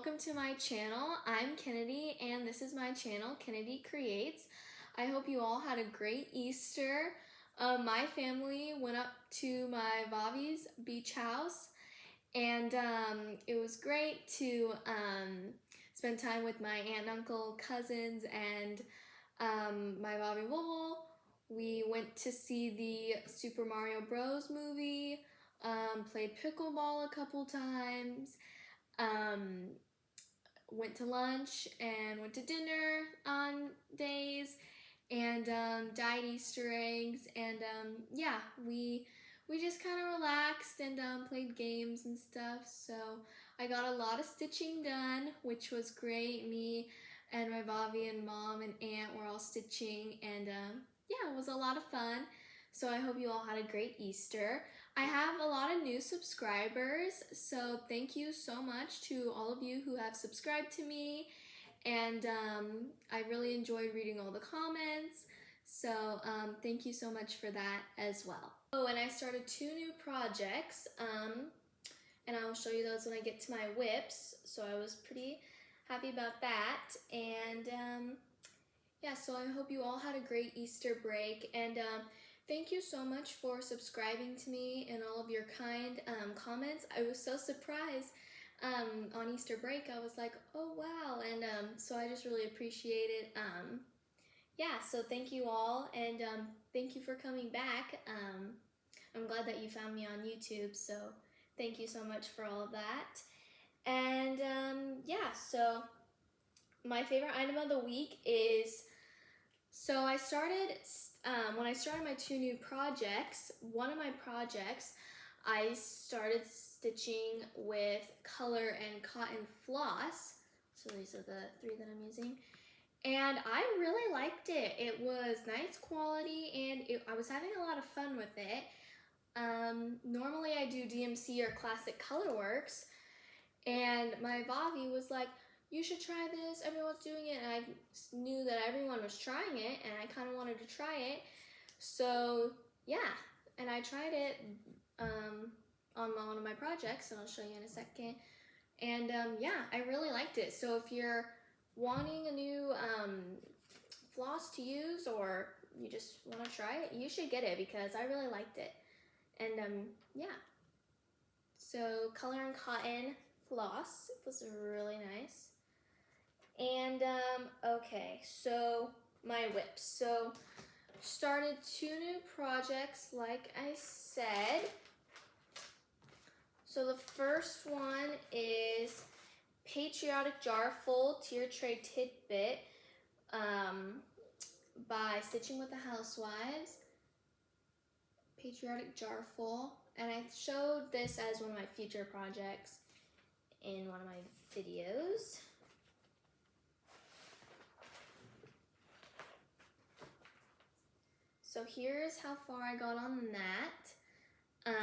welcome to my channel. I'm Kennedy and this is my channel, Kennedy Creates. I hope you all had a great Easter. My family went up to my Vavi's beach house and it was great to spend time with my aunt, uncle, cousins, and my Vavi Wobble. We went to see the Super Mario Bros. Movie, played pickleball a couple times, went to lunch and went to dinner on days, and dyed Easter eggs, and yeah, we just kind of relaxed and played games and stuff. So I got a lot of stitching done, which was great. Me and my Bobby and mom and aunt were all stitching, and yeah, it was a lot of fun. So I hope you all had a great Easter. I have a lot of new subscribers, so thank you so much to all of you who have subscribed to me, and I really enjoyed reading all the comments, so thank you so much for that as well. Oh, and I started 2 new projects, and I will show you those when I get to my whips, so I was pretty happy about that, and yeah, so I hope you all had a great Easter break, and thank you so much for subscribing to me and all of your kind comments. I was so surprised on Easter break. I was like, oh wow, and so I just really appreciate it. Yeah, so thank you all, and thank you for coming back. I'm glad that you found me on YouTube, so thank you so much for all of that. And yeah, so my favorite item of the week is, so I started, when I started my 2 new projects, one of my projects, I started stitching with color and cotton floss. So these are the 3 that I'm using. And I really liked it. It was nice quality, and I was having a lot of fun with it. Normally I do DMC or Classic Colorworks, and my Vavi was like, you should try this, everyone's doing it, and I knew that everyone was trying it, and I kind of wanted to try it. So yeah, and I tried it on one of my projects, and I'll show you in a second. And yeah, I really liked it. So if you're wanting a new floss to use, or you just want to try it, you should get it because I really liked it. And yeah, so color and cotton floss was really nice. And okay, so my whips. So started 2 new projects, like I said. So the first one is Patriotic Jar Full Tier Tray Tidbit by Stitching with the Housewives. Patriotic Jar Full, and I showed this as one of my future projects in one of my videos. So here's how far I got on that.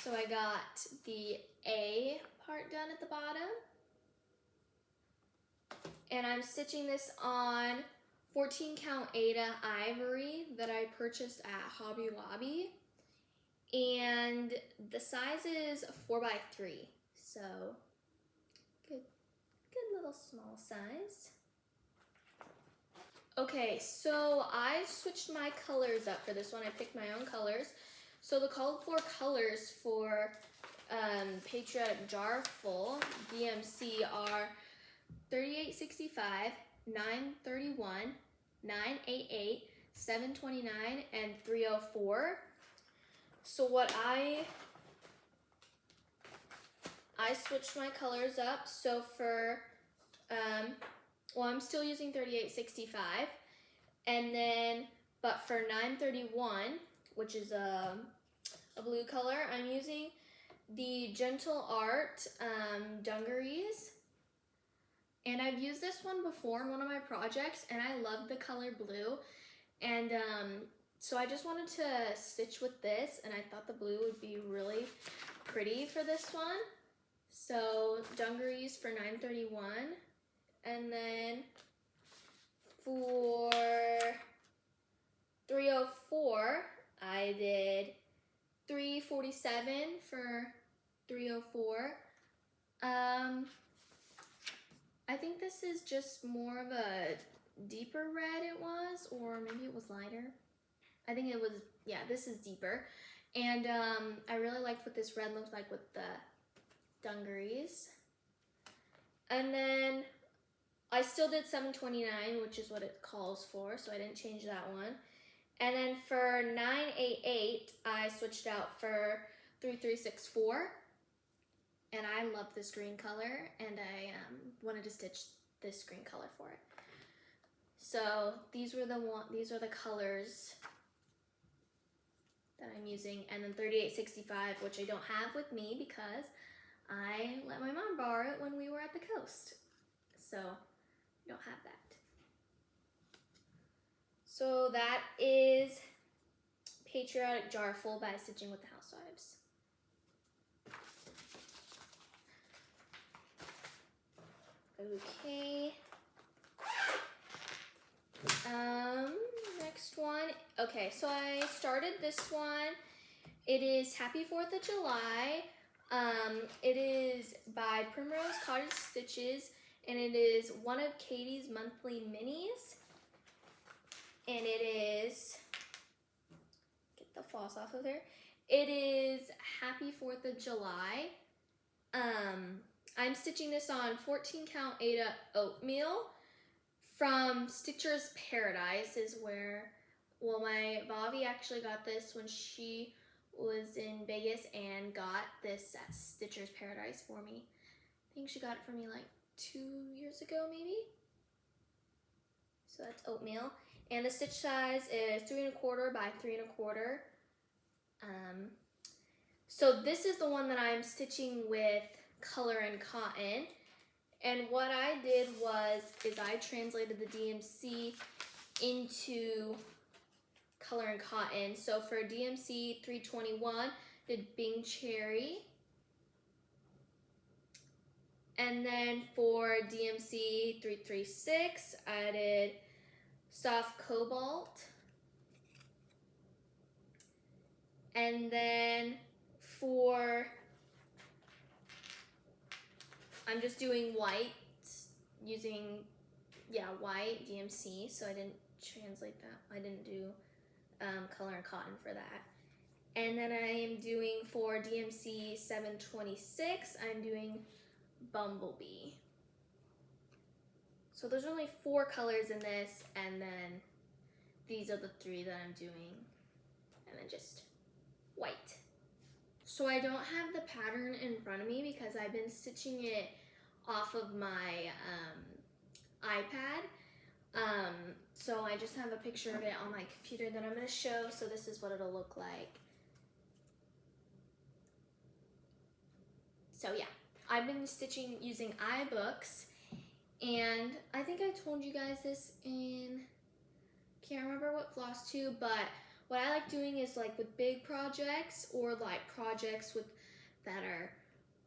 So I got the A part done at the bottom, and I'm stitching this on 14 count Aida ivory that I purchased at Hobby Lobby, and the size is 4x3, so good little small size. Okay, so I switched my colors up for this one. I picked my own colors. So the called for colors for Patriotic Jar Full DMC are 3865, 931, 988, 729, and 304. So what I switched my colors up. So for well, I'm still using 3865, and then, but for 931, which is a blue color, I'm using the Gentle Art dungarees, and I've used this one before in one of my projects, and I love the color blue, and so I just wanted to stitch with this, and I thought the blue would be really pretty for this one. So dungarees for 931. And then for 304, I did 347 for 304, I think this is just more of a deeper red it was, or maybe it was lighter. I think it was, yeah, this is deeper. And I really liked what this red looked like with the dungarees. And then I still did 729, which is what it calls for, so I didn't change that one. And then for 988, I switched out for 3364. And I love this green color, and I wanted to stitch this green color for it. So these are the colors that I'm using. And then 3865, which I don't have with me because I let my mom borrow it when we were at the coast. So I don't have that. So that is Patriotic Jarful by Stitching with the Housewives. Okay. Next one. Okay, so I started this one. It is Happy 4th of July. It is by Primrose Cottage Stitches, and it is one of Katie's monthly minis. And it is, get the floss off of there. It is Happy 4th of July. I'm stitching this on 14 count Ada oatmeal from Stitcher's Paradise is where, well, my Bobby actually got this when she was in Vegas and got this at Stitcher's Paradise for me. I think she got it for me like 2 years ago maybe. So that's oatmeal. And the stitch size is 3 1/4 by 3 1/4. So this is the one that I'm stitching with color and cotton. And what I did is I translated the DMC into color and cotton. So for DMC 321, did Bing Cherry. And then for DMC 336, I did Soft Cobalt. And then for, I'm just doing white, using, white DMC, so I didn't translate that. I didn't do color and cotton for that. And then I am doing for DMC 726, I'm doing Bumblebee. So there's only 4 colors in this, and then these are the 3 that I'm doing, and then just white. So I don't have the pattern in front of me because I've been stitching it off of my iPad. So I just have a picture of it on my computer that I'm going to show. So this is what it'll look like. So yeah, I've been stitching using iBooks, and I think I told you guys this in, can't remember what Flosstube, but what I like doing is like with big projects or like projects with that are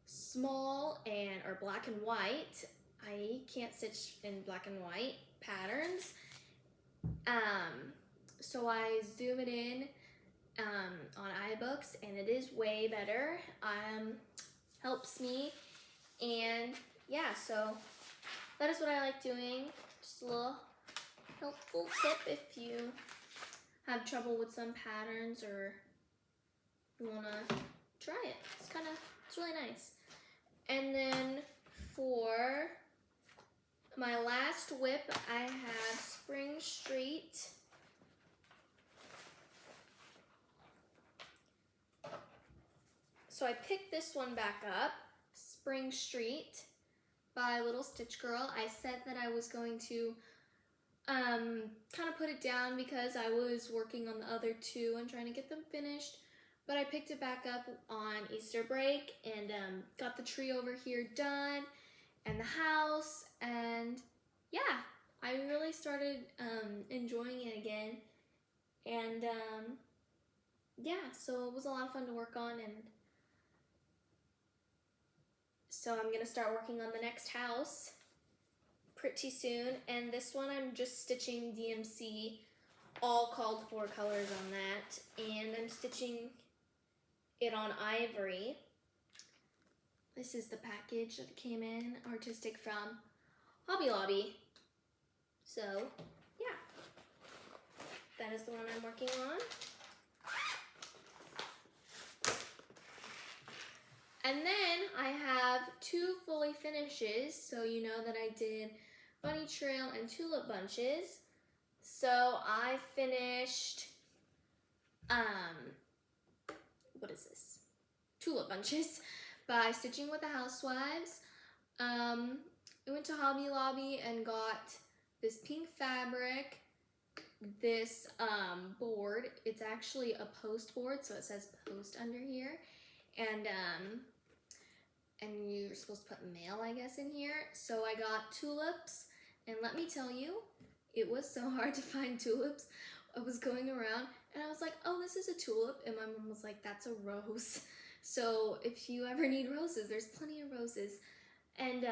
small and or black and white. I can't stitch in black and white patterns. So I zoom it in on iBooks, and it is way better. Helps me, and yeah, so that is what I like doing. Just a little helpful tip if you have trouble with some patterns or you wanna try it. It's really nice. And then for my last whip, I have Spring Street. So I picked this one back up, Spring Street by Little Stitch Girl. I said that I was going to kind of put it down because I was working on the other 2 and trying to get them finished. But I picked it back up on Easter break and got the tree over here done and the house, and yeah, I really started enjoying it again. And yeah, so it was a lot of fun to work on, and so I'm gonna start working on the next house pretty soon. And this one I'm just stitching DMC, all called for colors on that, and I'm stitching it on ivory. This is the package that came in, artistic from Hobby Lobby. So, yeah, that is the one I'm working on. And then I have 2 fully finishes, so you know that I did bunny trail and tulip bunches. So I finished, what is this? Tulip bunches by Stitching with the Housewives. I went to Hobby Lobby and got this pink fabric, this board. It's actually a post board, so it says post under here. And you're supposed to put mail, I guess, in here. So I got tulips, and let me tell you, it was so hard to find tulips. I was going around, and I was like, oh, this is a tulip, and my mom was like, that's a rose. So if you ever need roses, there's plenty of roses. And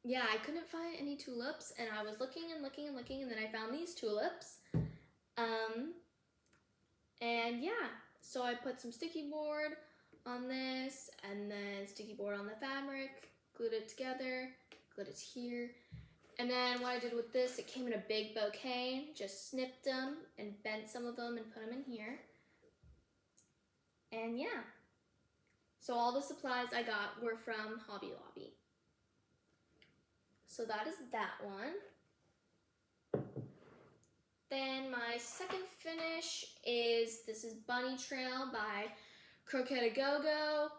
yeah, I couldn't find any tulips, and I was looking and looking and looking, and then I found these tulips. And yeah, so I put some sticky board on this, and then sticky board on the fabric, glued it together, glued it here. And then what I did with this, it came in a big bouquet, just snipped them and bent some of them and put them in here. And yeah, so all the supplies I got were from Hobby Lobby. So that is that one. Then my second finish is, this is Bunny Trail by Croquette A Go-Go.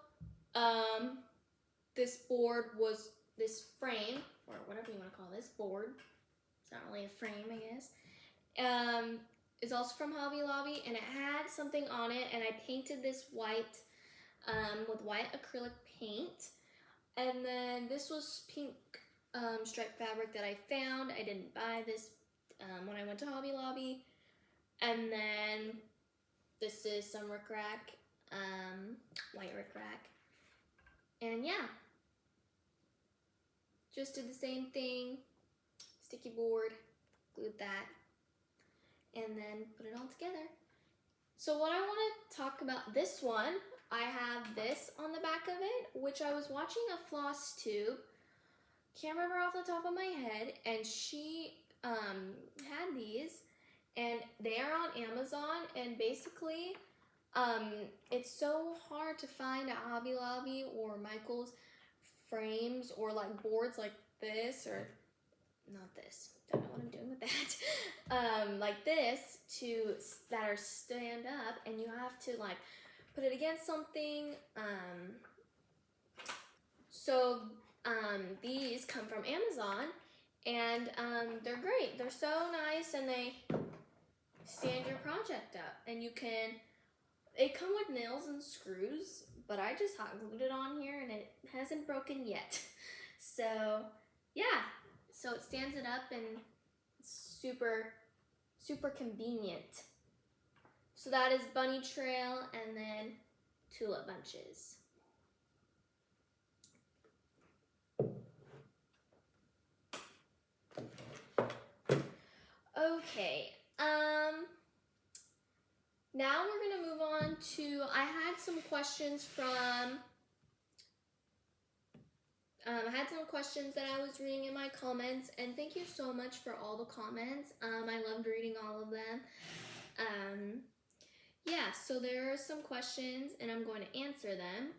This board was, this frame, or whatever you want to call this, board, it's not really a frame, I guess, is also from Hobby Lobby, and it had something on it, and I painted this white, with white acrylic paint. And then this was pink striped fabric that I found. I didn't buy this when I went to Hobby Lobby. And then this is some rickrack, white rickrack. And yeah, just did the same thing, sticky board, glued that, and then put it all together. So what I want to talk about this one, I have this on the back of it, which I was watching a Flosstube, can't remember off the top of my head, and she had these, and they are on Amazon, and basically it's so hard to find at Hobby Lobby or Michael's frames or like boards like this, or not this, don't know what I'm doing with that, like this, that are stand up, and you have to like put it against something. So these come from Amazon, and they're great. They're so nice, and they stand your project up, and they come with nails and screws, but I just hot glued it on here, and it hasn't broken yet. So yeah, so it stands it up, and it's super, super convenient. So that is Bunny Trail, and then tulip bunches. Okay, now we're gonna move on to, I had some questions from, that I was reading in my comments, and thank you so much for all the comments. I loved reading all of them. Yeah, so there are some questions, and I'm going to answer them.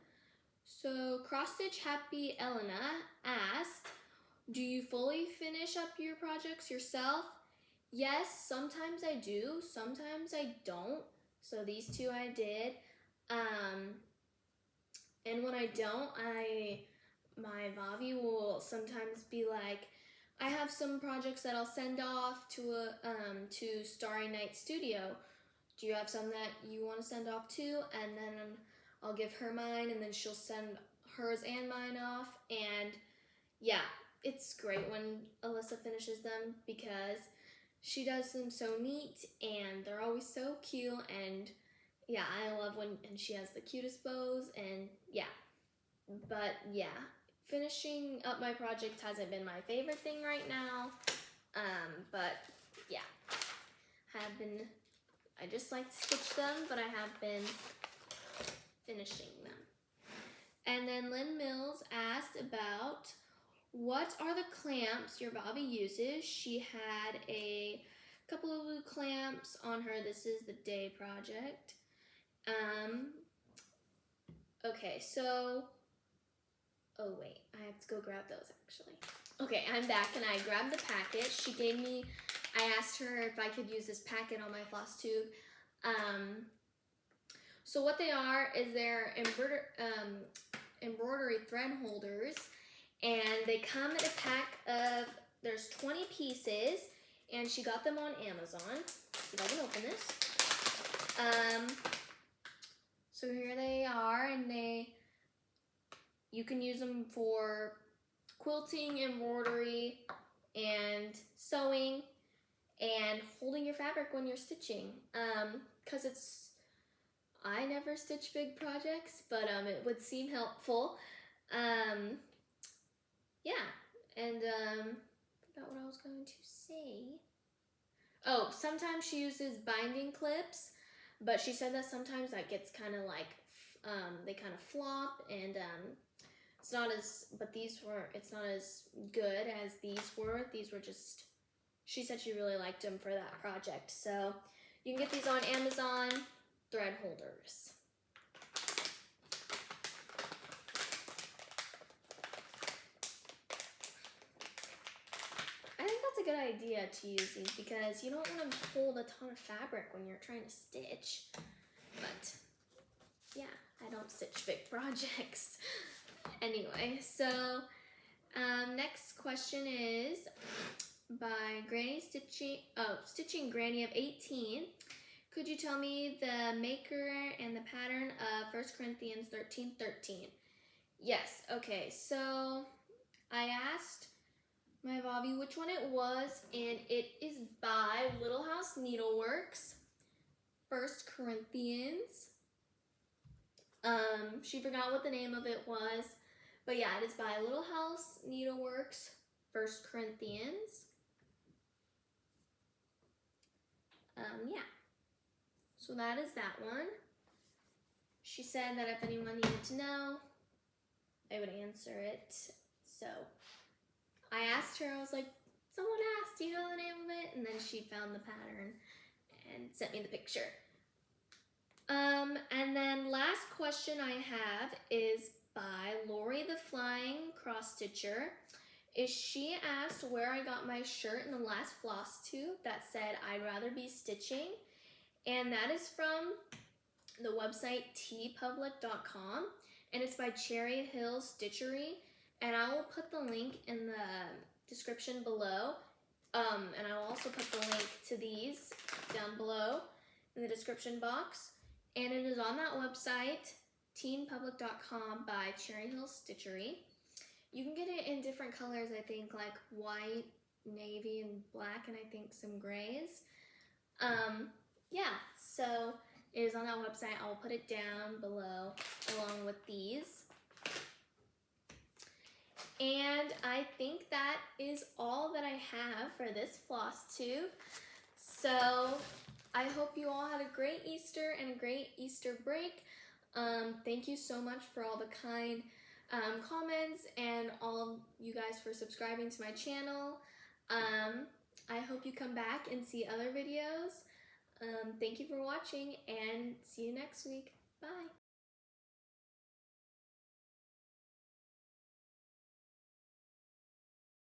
So Cross Stitch Happy Elena asked, do you fully finish up your projects yourself? Yes, sometimes I do, sometimes I don't. So these two I did. And when I don't, my Vavi will sometimes be like, I have some projects that I'll send off to Starry Night Studio. Do you have some that you want to send off too? And then I'll give her mine, and then she'll send hers and mine off. And yeah, it's great when Alyssa finishes them, because she does them so neat, and they're always so cute, and yeah, I love and she has the cutest bows, and yeah. But yeah, finishing up my project hasn't been my favorite thing right now, but yeah, I just like to stitch them, but I have been finishing them. And And then Lynn Mills asked about what are the clamps your Bobby uses. She had a couple of blue clamps on her. This is the day project. Okay, so, oh wait, I have to go grab those actually. Okay, I'm back and I grabbed the packet. She gave me, I asked her if I could use this packet on my Flosstube. So what they are is they're embroidery thread holders, and they come in a pack of, there's 20 pieces, and she got them on Amazon. See if I can open this. So here they are, and you can use them for quilting, embroidery, and sewing, and holding your fabric when you're stitching. Because I never stitch big projects, but it would seem helpful. Yeah, and forgot what I was going to say. Oh, sometimes she uses binding clips, but she said that sometimes that gets kind of like, they kind of flop, and it's not as, but it's not as good as these were. These were just, she said she really liked them for that project. So you can get these on Amazon, thread holders. I think that's a good idea to use these because you don't want to hold a ton of fabric when you're trying to stitch. But yeah, I don't stitch big projects. Anyway, so next question is by Granny Stitching Granny of 18. Could you tell me the maker and the pattern of 1 Corinthians 13:13? Yes, okay, so I asked my Bobby which one it was, and it is by Little House Needleworks, 1 Corinthians. She forgot what the name of it was, but yeah, it is by Little House Needleworks, 1 Corinthians. Yeah. So that is that one. She said that if anyone needed to know, I would answer it. So I asked her, I was like, someone asked, do you know the name of it? And then she found the pattern and sent me the picture. And then last question I have is by Lori the Flying Cross Stitcher. She asked where I got my shirt in the last Flosstube that said I'd rather be stitching. And that is from the website tpublic.com, and it's by Cherry Hill Stitchery, and I will put the link in the description below, and I will also put the link to these down below in the description box, and it is on that website, teenpublic.com by Cherry Hill Stitchery. You can get it in different colors, I think, like white, navy, and black, and I think some grays. Yeah, so it is on that website. I will put it down below along with these. And I think that is all that I have for this Flosstube. So I hope you all had a great Easter and a great Easter break. Thank you so much for all the kind comments and all of you guys for subscribing to my channel. I hope you come back and see other videos. Thank you for watching, and see you next week. Bye.